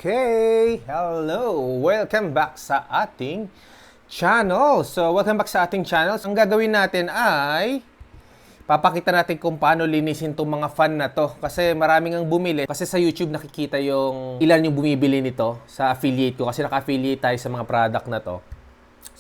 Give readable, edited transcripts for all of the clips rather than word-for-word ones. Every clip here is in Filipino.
Okay, hello! Welcome back sa ating channel. So, welcome back sa ating channel. Ang gagawin natin ay papakita natin kung paano linisin tong mga fan na to. Kasi maraming ang bumili. Kasi sa YouTube nakikita yung ilan yung bumibili nito sa affiliate ko. Kasi naka-affiliate tayo sa mga product na to.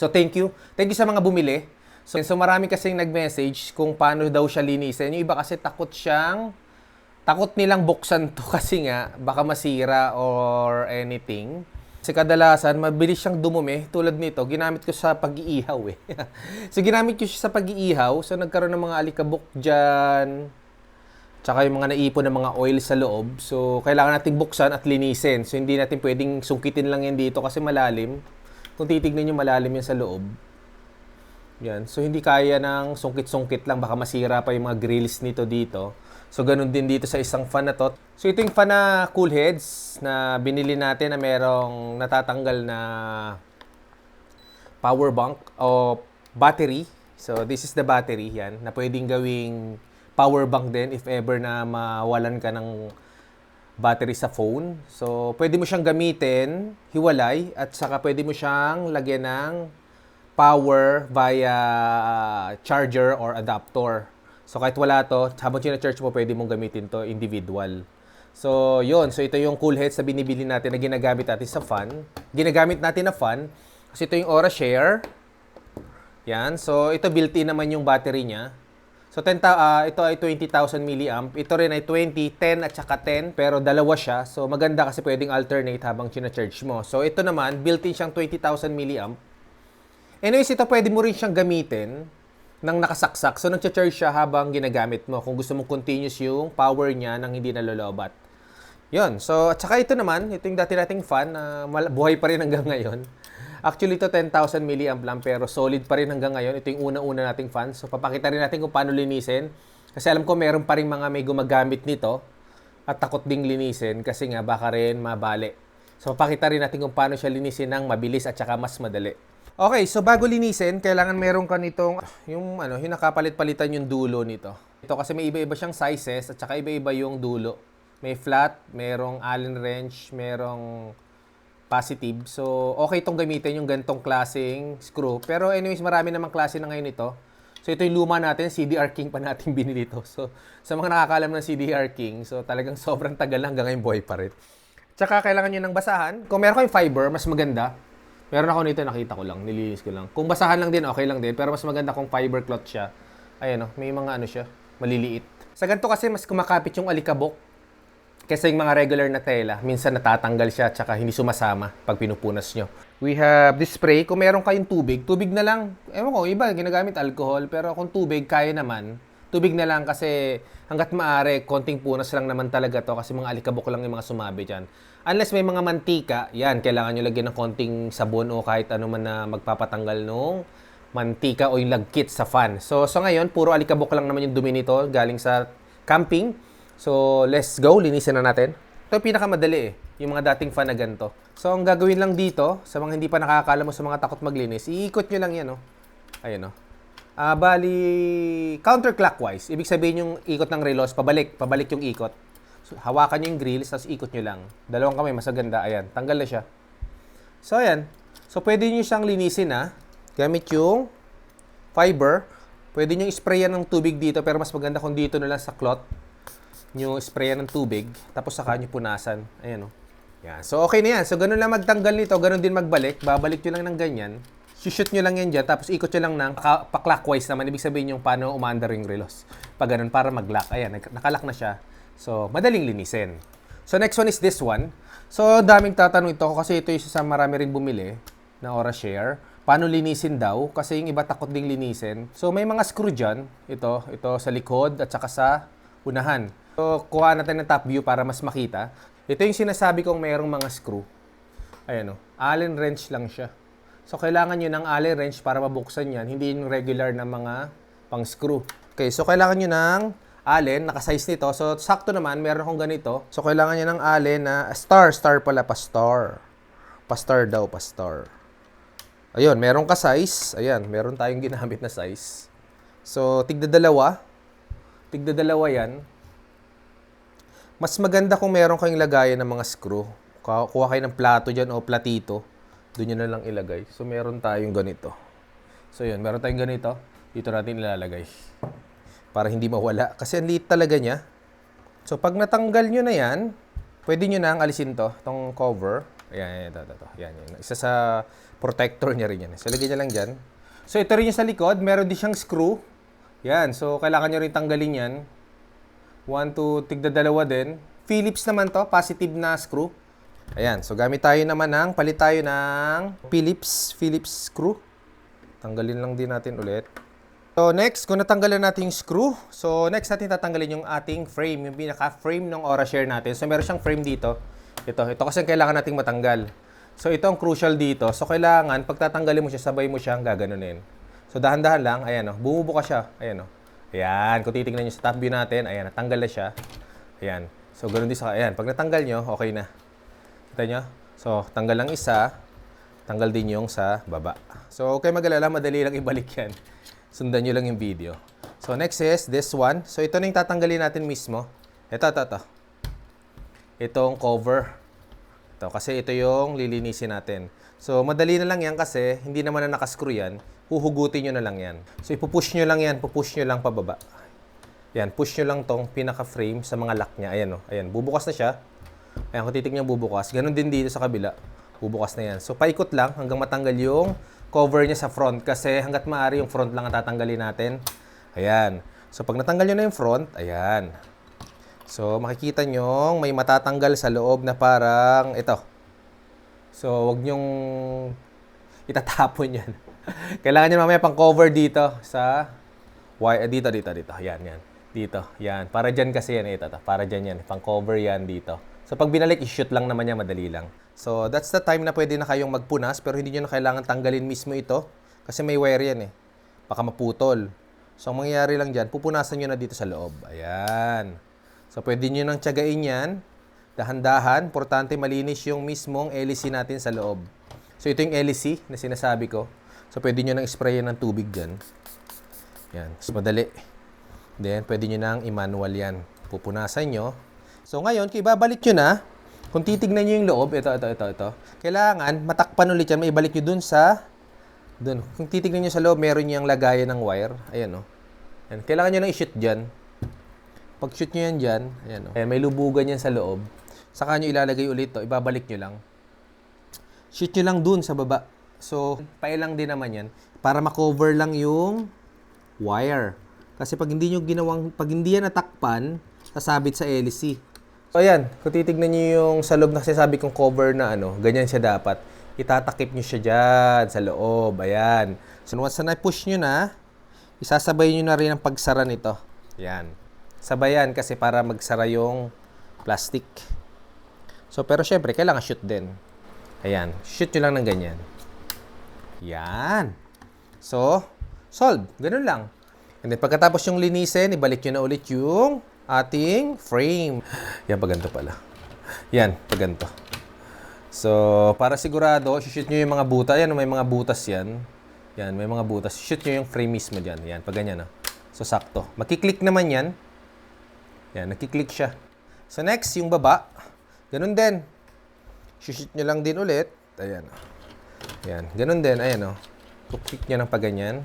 So, thank you. Thank you sa mga bumili. So marami kasing nag-message kung paano daw siya linisin. Yung iba kasi takot nilang buksan to kasi nga baka masira or anything. Kasi kadalasan mabilis siyang dumumi. Tulad nito, ginamit ko sa pag-iihaw eh. So ginamit ko siya sa pag-iihaw. So nagkaroon ng mga alikabok dyan. Tsaka yung mga naipon ng mga oil sa loob. So kailangan nating buksan at linisin. So hindi natin pwedeng sungkitin lang yan dito kasi malalim. Kung titignan nyo, malalim yan sa loob. Yan. So hindi kaya ng sungkit-sungkit lang. Baka masira pa yung mga grills nito dito. So, ganun din dito sa isang fan na to. So, ito yung fan na cool heads na binili natin na merong natatanggal na power bank o battery. So, this is the battery, yan, na pwedeng gawing power bank din if ever na mawalan ka ng battery sa phone. So, pwede mo siyang gamitin, hiwalay, at saka pwede mo siyang lagyan ng power via charger or adapter. So, kahit wala to, habang sina-charge mo, pwede mong gamitin to individual. So, yun. So, ito yung cool heads na binibili natin na ginagamit natin sa fan. Ginagamit natin na fan. Kasi ito yung Aura Share. Yan. So, ito built-in naman yung battery niya. So, ito ay 20,000 mAh. Ito rin ay 20, 10 at saka 10. Pero dalawa siya. So, maganda kasi pwedeng alternate habang sina-charge mo. So, ito naman, built-in siyang 20,000 mAh. Anyways, ito pwede mo rin siyang gamitin nang nakasaksak. So, nag-charge siya habang ginagamit mo kung gusto mong continuous yung power niya nang hindi nalolobat. Yun. So, at saka ito naman, ito yung dati nating fan na buhay pa rin hanggang ngayon. Actually, ito 10,000 mAh lang pero solid pa rin hanggang ngayon. Ito yung una-una nating fan. So, papakita rin natin kung paano linisin. Kasi alam ko meron pa rin mga may gumagamit nito at takot ding linisin kasi nga baka rin mabali. So, papakita rin natin kung paano siya linisin ng mabilis at saka mas madali. Okay, so bago linisin, kailangan meron ka nitong yung nakapalit-palitan yung dulo nito. Ito kasi may iba-iba siyang sizes at saka iba-iba yung dulo. May flat, merong Allen wrench, merong positive. So, okay itong gamitin yung gantong klaseng screw. Pero anyways, marami namang klase na ngayon ito. So, ito yung luma natin, CDR King pa natin binili ito. So, sa mga nakakalam ng CDR King, so talagang sobrang tagal lang hanggang ngayon buhay pa rin. Tsaka kailangan nyo ng basahan. Kung meron kayong fiber, mas maganda. Meron ako nito, nakita ko lang, nilinis ko lang. Kung basahan lang din, okay lang din. Pero mas maganda kung fiber cloth siya. Ayan may mga siya, maliliit. Sa ganito kasi, mas kumakapit yung alikabok. Kaysa yung mga regular na tela. Minsan natatanggal siya, tsaka hindi sumasama pag pinupunas nyo. We have this spray. Kung meron kayong tubig na lang. Ewan ko, iba, ginagamit alcohol. Pero kung tubig, kaya naman. Tubig na lang kasi hanggat maaari, konting punas lang naman talaga to kasi mga alikabok lang yung mga sumabi dyan. Unless may mga mantika, yan, kailangan nyo lagyan ng konting sabon o kahit ano man na magpapatanggal nung mantika o yung lagkit sa fan. So ngayon, puro alikabok lang naman yung dumi nito galing sa camping. So, let's go. Linisin na natin. Ito yung pinakamadali yung mga dating fan na ganito. So, ang gagawin lang dito, sa mga hindi pa nakakaalam mo sa mga takot maglinis, iikot nyo lang yan, Ayun, bali, counterclockwise. Ibig sabihin yung ikot ng relos, pabalik yung ikot. So, hawakan nyo yung grills, tapos ikot nyo lang. Dalawang kamay, mas maganda. Ayan, tanggal na siya. So, ayan. So, pwede nyo siyang linisin, gamit yung fiber. Pwede nyo isprayan ng tubig dito, pero mas maganda kung dito na lang sa cloth. Nyo sprayan ng tubig, tapos saka nyo punasan. Ayan, Yan. So, okay na yan. So, ganun lang magtanggal nito, ganun din magbalik. Babalik nyo lang ng ganyan. Shoot nyo lang yan dyan, tapos ikot nyo lang ng pa-clockwise naman. Ibig sabihin yung paano umaandar yung relos. Pag ganun, para mag-lock. Ayan, nakalock na siya. So, madaling linisin. So, next one is this one. So, daming tatanong ito kasi ito yung sa marami rin bumili na Aura Share. Paano linisin daw? Kasi yung iba takot ding linisin. So, may mga screw dyan. Ito sa likod at saka sa unahan. So, kuha natin ng top view para mas makita. Ito yung sinasabi kong mayroong mga screw. Ayan Allen wrench lang siya. So, kailangan nyo ng Allen wrench para mabuksan yan. Hindi yung regular na mga pang screw. Okay, so kailangan nyo ng Allen, naka-size nito. So, sakto naman, meron akong ganito. So, kailangan nyo ng Allen na star pala, pastar. Pastar daw, pastar. Ayun, meron ka size. Ayan, meron tayong ginamit na size. So, tigda dalawa yan. Mas maganda kung meron kayong lagayan ng mga screw. Kuha kayo ng plato dyan o platito. Doon nyo na lang ilagay. So, meron tayong ganito. So, yun. Meron tayong ganito. Dito natin ilalagay. Para hindi mawala. Kasi ang liit talaga niya. So, pag natanggal nyo na yan, pwede nyo na alisin to. Itong cover. Ayan, ito. Yan. Isa sa protector niya rin yan. So, lagyan nyo lang dyan. So, ito rin yung sa likod. Meron din siyang screw. Yan. So, kailangan nyo rin tanggalin yan. 1, 2, tigda dalawa din. Phillips naman to. Positive na screw. Ayan. So, gamit tayo naman palit tayo ng Phillips screw. Tanggalin lang din natin ulit. So, next, kung natanggalan natin yung screw, so, next natin tatanggalin yung ating frame, yung pinaka-frame ng Aura-Share natin. So, meron siyang frame dito. Ito kasi kailangan nating matanggal. So, ito ang crucial dito. So, kailangan, pag tatanggalin mo siya, sabay mo siyang gaganunin. So, dahan-dahan lang, ayan o, bumubuka siya, ayan o. Ayan, kung titignan nyo sa top view natin, ayan, natanggal na siya. Ayan. So, ganun din sa, ayan, pag natanggal nyo, okay na. Kita nyo? So, tanggal lang isa, tanggal din yung sa baba. So, okay mag-alala, madali lang ibalik yan. Sundan nyo lang yung video. So, next is this one. So, ito na yung tatanggalin natin mismo. Ito. Itong cover. Ito, kasi ito yung lilinisin natin. So, madali na lang yan kasi hindi naman na nakascrew yan. Huhugutin nyo na lang yan. So, ipupush nyo lang yan. Pupush nyo lang pababa. Yan, push nyo lang tong pinaka-frame sa mga lock niya. Ayan, ayan, bubukas na siya. Ayan, kung titignan bubukas. Ganon din dito sa kabila. Bubukas na yan. So, paikot lang hanggang matanggal yung cover niya sa front. Kasi hanggat maaari yung front lang ang tatanggalin natin. Ayan. So, pag natanggal nyo na yung front, ayan. So, makikita nyo may matatanggal sa loob na parang ito. So, wag nyong itatapon yan. Kailangan nyo mamaya pang cover dito sa dito. Yan. Dito. Yan. Para dyan kasi yan. Ito. Para dyan yan. Pang cover yan dito. So, pag binalik, i-shoot lang naman yan. Madali lang. So, that's the time na pwede na kayong magpunas pero hindi nyo na kailangan tanggalin mismo ito kasi may wire yan eh. Baka maputol. So, ang mangyayari lang dyan, pupunasan nyo na dito sa loob. Ayan. So, pwede nyo nang tiyagain yan. Dahan-dahan. Importante malinis yung mismong LEC natin sa loob. So, ito yung LEC na sinasabi ko. So, pwede nyo nang sprayan ng tubig dyan. Yan. Mas madali. Then, pwede nyo nang i-manual yan. Pupunasan nyo. So, ngayon, kung ibabalik nyo na, kung titignan nyo yung loob, ito. Kailangan, matakpan ulit yan. Maibalik nyo dun. Kung titignan nyo sa loob, meron yung lagayan ng wire. Ayan, o. Ayan. Kailangan nyo nang i-shoot dyan. Pag shoot nyo yan dyan, ayan, o. Ayan, may lubugan yan sa loob. Saka nyo ilalagay ulit to. Ibabalik nyo lang. Shoot nyo lang dun sa baba. So, pailang din naman yan. Para makover lang yung wire. Kasi pag hindi yan natakpan, sasabit sa LEC. So, ayan. Kung titignan nyo yung sa loob na sinasabi kong cover na ganyan siya dapat. Itatakip nyo siya dyan sa loob. Ayan. So, once na push nyo na, isasabay nyo na rin ang pagsara nito. Ayan. Sabayan kasi para magsara yung plastic. So, pero syempre, kailangan shoot din. Ayan. Shoot nyo lang ng ganyan. Ayan. So, solve. Ganun lang. And then, pagkatapos yung linisin, ibalik nyo na ulit yung ating frame. Yan, pag ganito pala. Yan, pag ganito. So, para sigurado, shoot nyo yung mga butas. Yan, may mga butas yan. Yan, may mga butas. Shoot nyo yung frame mismo dyan. Yan, pag ganyan. So, sakto. Makiklik naman yan. Yan, nakiklik siya. So, next, yung baba. Ganun din. Shoot nyo lang din ulit. Ayan. Yan, ganun din. Ayan, o. Click nyo ng pag ganyan.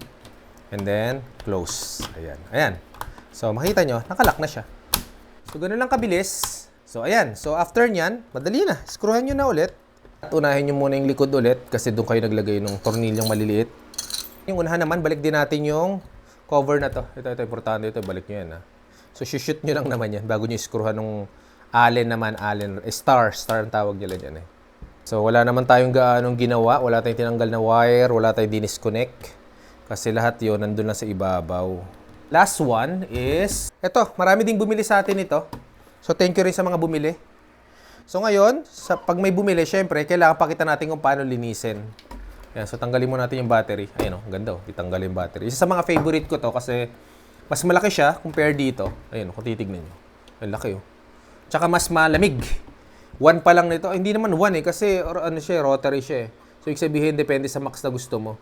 And then, close. Ayan. Ayan. So, makita nyo, nakalock na siya. So, ganun lang kabilis. So, ayan. So, after nyan, madali na. Screwhan nyo na ulit. At unahin nyo muna yung likod ulit kasi doon kayo naglagay ng tornilyong maliliit. Yung unahan naman, balik din natin yung cover na to. Ito, importante ito. Balik nyo yan, ha. So, shoot nyo lang naman yan bago nyo screwhan ng Allen naman. Star ang tawag nila dyan, eh. So, wala naman tayong gaanong ginawa. Wala tayong tinanggal na wire. Wala tayong dinisconnect. Kasi lahat yun, nandun lang sa ibabaw. Last one is, eto, marami ding bumili sa atin ito. So, thank you rin sa mga bumili. So, ngayon, pag may bumili, syempre, kailangan pakita natin kung paano linisin. Yan, so, tanggalin mo natin yung battery. Ayun, ganda, itanggal yung battery. Isa sa mga favorite ko to kasi mas malaki siya compare dito. Ayun, kung titignan nyo. Ay, laki, oh. Tsaka mas malamig. One pa lang nito. Hindi naman one, kasi rotary siya, eh. So, ibig sabihin, depende sa max na gusto mo.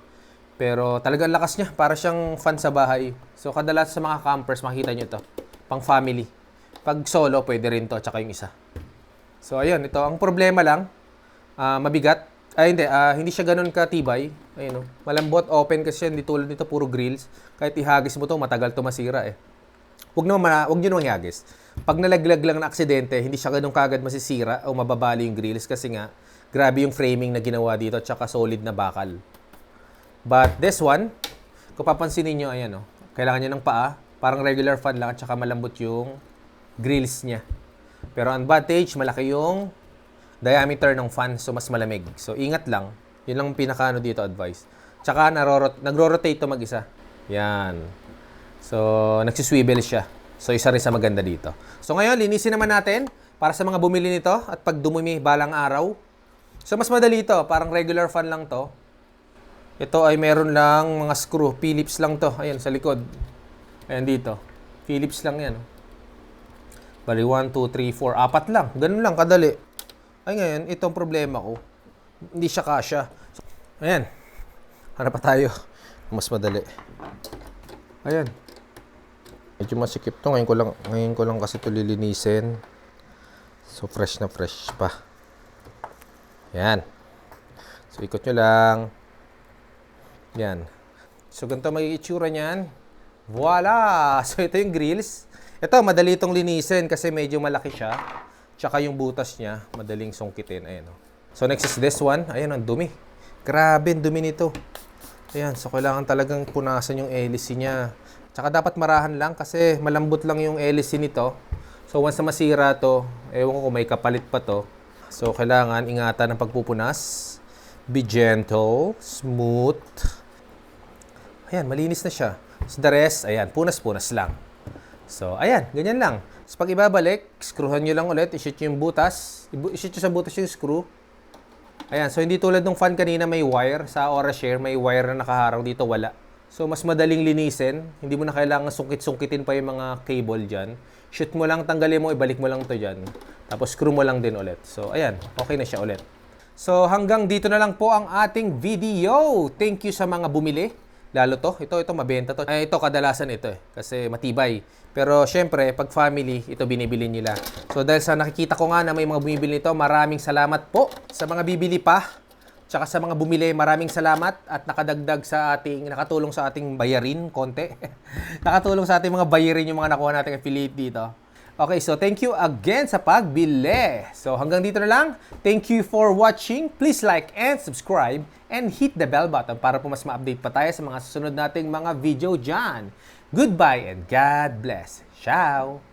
Pero talagang lakas niya. Para siyang fan sa bahay. So, kadalas sa mga campers, makikita nyo ito. Pang family. Pag solo, pwede rin to. Tsaka yung isa. So, ayun, ito. Ang problema lang, mabigat. Ay, hindi siya ganun katibay. Ayun, oh. Malambot, open kasi siya. Hindi tulad nito, puro grills. Kahit ihagis mo to, matagal to masira eh. Huwag nyo naman ihagis. Pag nalaglag lang na aksidente, hindi siya ganun kagad masisira o mababali yung grills kasi nga, grabe yung framing na ginawa dito at saka solid na bakal. But this one, kung papansinin nyo, ayan oh, kailangan nyo ng paa. Parang regular fan lang at saka malambot yung grills niya. Pero ang advantage, malaki yung diameter ng fan, so mas malamig. So ingat lang. Yun lang pinaka dito advice. Tsaka nagro-rotate to mag-isa. Yan. So nagsiswivel siya. So isa rin sa maganda dito. So ngayon, linisin naman natin para sa mga bumili nito at pag dumumi balang araw. So mas madali ito, parang regular fan lang to. Ito ay meron lang mga screw, Phillips lang to. Ayan sa likod. Ayan dito. Phillips lang yan. Bali, 1, 2, 3, 4, 4 lang. Ganun lang, kadali. Ay ngayon, itong problema ko. Hindi siya kasya. Ayan. Hanap pa tayo. Mas madali. Ayan. Medyo masikip to. Ngayon ko lang kasi ito lilinisin. So, fresh na fresh pa. Ayan. So, ikot nyo lang. Yan. So, ganito magiging itsura niyan. Voila! So, ito yung grills. Ito, madali itong linisin kasi medyo malaki siya. Tsaka yung butas niya, madaling sungkitin. Ayan, oh. So, next is this one. Ayan, ang dumi. Grabe, ang dumi nito. Ayan, so kailangan talagang punasan yung hélice niya. Tsaka dapat marahan lang kasi malambot lang yung hélice nito. So, once na masira to, ewan ko kung may kapalit pa to. So, kailangan ingatan ng pagpupunas. Be gentle, smooth. Ayan, malinis na siya. So, the rest, ayan, punas-punas lang. So, ayan, ganyan lang. So, pag ibabalik, screwhan nyo lang ulit, i-shoot nyo yung butas. I-shoot nyo sa butas yung screw. Ayan, so hindi tulad ng fan kanina may wire. Sa Aura-Share, may wire na nakaharang. Dito, wala. So, mas madaling linisin. Hindi mo na kailangan sungkit-sungkitin pa yung mga cable dyan. Shoot mo lang, tanggalin mo, ibalik mo lang to dyan. Tapos, screw mo lang din ulit. So, ayan, okay na siya ulit. So, hanggang dito na lang po ang ating video. Thank you sa mga bumili. Lalo to, ito mabenta to. Ay, ito kadalasan ito eh, kasi matibay. Pero syempre, pag family, ito binibili nila. So dahil sa nakikita ko nga na may mga bumibili nito, maraming salamat po sa mga bibili pa. Tsaka sa mga bumili, maraming salamat at nakatulong sa ating bayarin konti. Nakatulong sa ating mga bayarin yung mga nakuha nating affiliate dito. Okay, so thank you again sa pagbili. So hanggang dito na lang. Thank you for watching. Please like and subscribe and hit the bell button para po mas ma-update pa tayo sa mga susunod nating mga video dyan. Goodbye and God bless. Ciao!